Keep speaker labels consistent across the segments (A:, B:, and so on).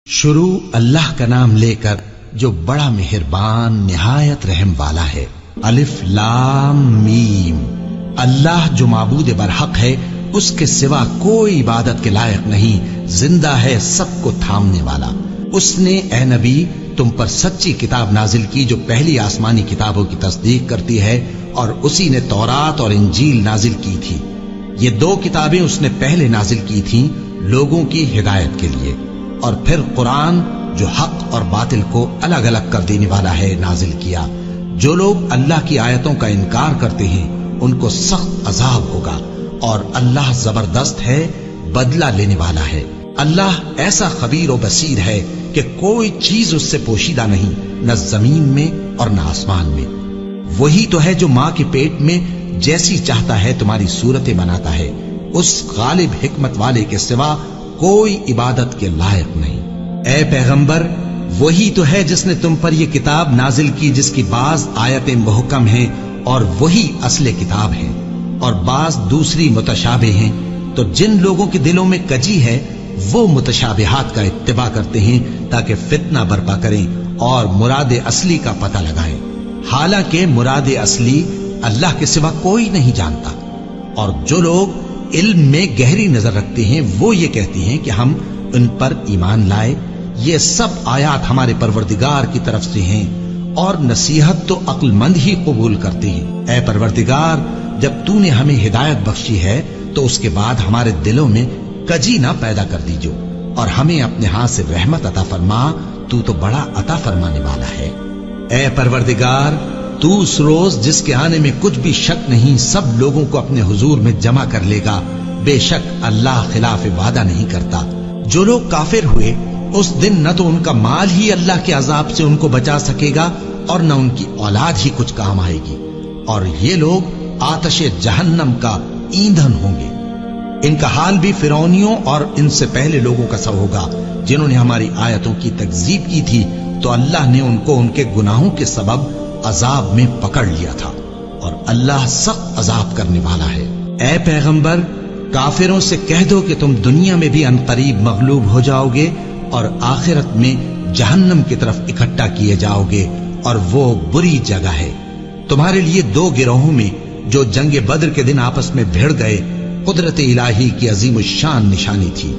A: شروع اللہ کا نام لے کر جو بڑا مہربان نہایت رحم والا ہے۔ الف لام میم۔ اللہ جو معبود برحق ہے، اس کے سوا کوئی عبادت کے لائق نہیں، زندہ ہے، سب کو تھامنے والا۔ اس نے اے نبی تم پر سچی کتاب نازل کی جو پہلی آسمانی کتابوں کی تصدیق کرتی ہے، اور اسی نے تورات اور انجیل نازل کی تھی۔ یہ دو کتابیں اس نے پہلے نازل کی تھیں لوگوں کی ہدایت کے لیے، اور پھر قرآن جو حق اور باطل کو الگ الگ کر دینے والا ہے نازل کیا۔ جو لوگ اللہ کی آیتوں کا انکار کرتے ہیں ان کو سخت عذاب ہوگا، اور اللہ زبردست ہے، بدلہ لینے والا ہے۔ اللہ ایسا خبیر و بصیر ہے کہ کوئی چیز اس سے پوشیدہ نہیں، نہ زمین میں اور نہ آسمان میں۔ وہی تو ہے جو ماں کے پیٹ میں جیسی چاہتا ہے تمہاری صورتیں بناتا ہے، اس غالب حکمت والے کے سوا کوئی عبادت کے لائق نہیں۔ اے پیغمبر، وہی تو ہے جس نے تم پر یہ کتاب نازل کی جس کی بعض آیتیں محکم ہیں اور وہی اصل کتاب ہے، اور بعض دوسری متشابہ ہیں۔ تو جن لوگوں کے دلوں میں کجی ہے وہ متشابہات کا اتباع کرتے ہیں تاکہ فتنہ برپا کریں اور مراد اصلی کا پتہ لگائیں، حالانکہ مراد اصلی اللہ کے سوا کوئی نہیں جانتا۔ اور جو لوگ علم میں گہری نظر رکھتے ہیں وہ یہ کہتے ہیں کہ ہم ان پر ایمان لائے۔ یہ سب آیات ہمارے پروردگار کی طرف سے ہیں، اور نصیحت تو عقل مند ہی قبول کرتے ہیں۔ اے پروردگار، جب تو نے ہمیں ہدایت بخشی ہے تو اس کے بعد ہمارے دلوں میں کجی نہ پیدا کر دیجو، اور ہمیں اپنے ہاتھ سے رحمت عطا فرما، تو بڑا عطا فرمانے والا ہے۔ اے پروردگار، تو اس روز جس کے آنے میں کچھ بھی شک نہیں سب لوگوں کو اپنے حضور میں جمع کر لے گا۔ بے شک اللہ خلاف وعدہ نہیں کرتا۔ جو لوگ کافر ہوئے اس دن نہ تو ان کا مال ہی اللہ کے عذاب سے ان کو بچا سکے گا، اور نہ ان کی اولاد ہی کچھ کام آئے گی، اور یہ لوگ آتش جہنم کا ایندھن ہوں گے۔ ان کا حال بھی فرعونیوں اور ان سے پہلے لوگوں کا سا ہوگا جنہوں نے ہماری آیتوں کی تکذیب کی تھی، تو اللہ نے ان کو ان کے گناہوں کے سبب عذاب میں پکڑ لیا تھا، اور اللہ سخت عذاب کرنے والا ہے۔ اے پیغمبر، کافروں سے کہہ دو کہ تم دنیا میں بھی عنقریب مغلوب ہو جاؤ گے، اور آخرت میں جہنم کی طرف اکٹھا کیے جاؤ گے، اور وہ بری جگہ ہے۔ تمہارے لیے دو گروہوں میں جو جنگ بدر کے دن آپس میں بھڑ گئے قدرت الہی کی عظیم الشان نشانی تھی۔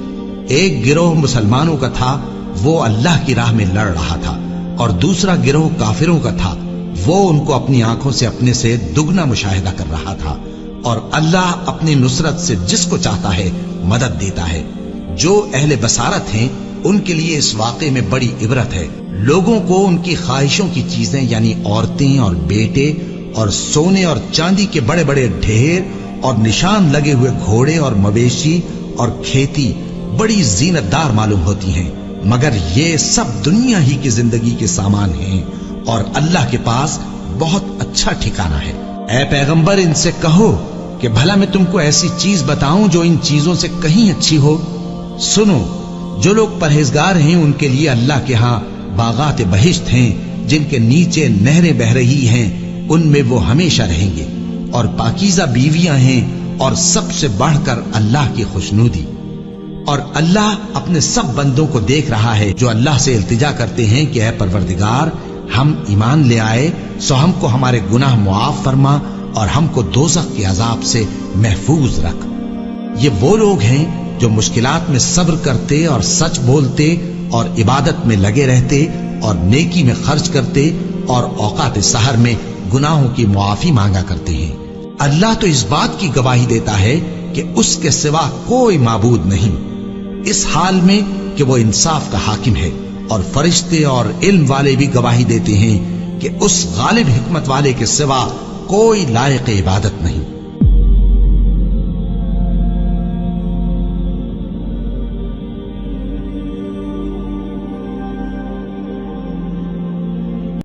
A: ایک گروہ مسلمانوں کا تھا، وہ اللہ کی راہ میں لڑ رہا تھا، اور دوسرا گروہ کافروں کا تھا، وہ ان کو اپنی آنکھوں سے اپنے سے دگنا مشاہدہ کر رہا تھا۔ اور اللہ اپنی نصرت سے جس کو چاہتا ہے مدد دیتا ہے۔ جو اہل بصارت ہیں ان کے لیے اس واقعے میں بڑی عبرت ہے۔ لوگوں کو ان کی خواہشوں کی چیزیں یعنی عورتیں اور بیٹے اور سونے اور چاندی کے بڑے بڑے ڈھیر اور نشان لگے ہوئے گھوڑے اور مویشی اور کھیتی بڑی زینت دار معلوم ہوتی ہیں، مگر یہ سب دنیا ہی کی زندگی کے سامان ہیں، اور اللہ کے پاس بہت اچھا ٹھکانہ ہے۔ اے پیغمبر، ان سے کہو کہ بھلا میں تم کو ایسی چیز بتاؤں جو ان چیزوں سے کہیں اچھی ہو؟ سنو، جو لوگ پرہیزگار ہیں ان کے لیے اللہ کے ہاں باغات بہشت ہیں جن کے نیچے نہریں بہ رہی ہیں، ان میں وہ ہمیشہ رہیں گے، اور پاکیزہ بیویاں ہیں، اور سب سے بڑھ کر اللہ کی خوشنودی۔ اور اللہ اپنے سب بندوں کو دیکھ رہا ہے جو اللہ سے التجا کرتے ہیں کہ اے پروردگار، ہم ایمان لے آئے سو ہم کو ہمارے گناہ معاف فرما اور ہم کو دوزخ کے عذاب سے محفوظ رکھ۔ یہ وہ لوگ ہیں جو مشکلات میں صبر کرتے اور سچ بولتے اور عبادت میں لگے رہتے اور نیکی میں خرچ کرتے اور اوقات سحر میں گناہوں کی معافی مانگا کرتے ہیں۔ اللہ تو اس بات کی گواہی دیتا ہے کہ اس کے سوا کوئی معبود نہیں، اس حال میں کہ وہ انصاف کا حاکم ہے، اور فرشتے اور علم والے بھی گواہی دیتے ہیں کہ اس غالب حکمت والے کے سوا کوئی لائق عبادت نہیں۔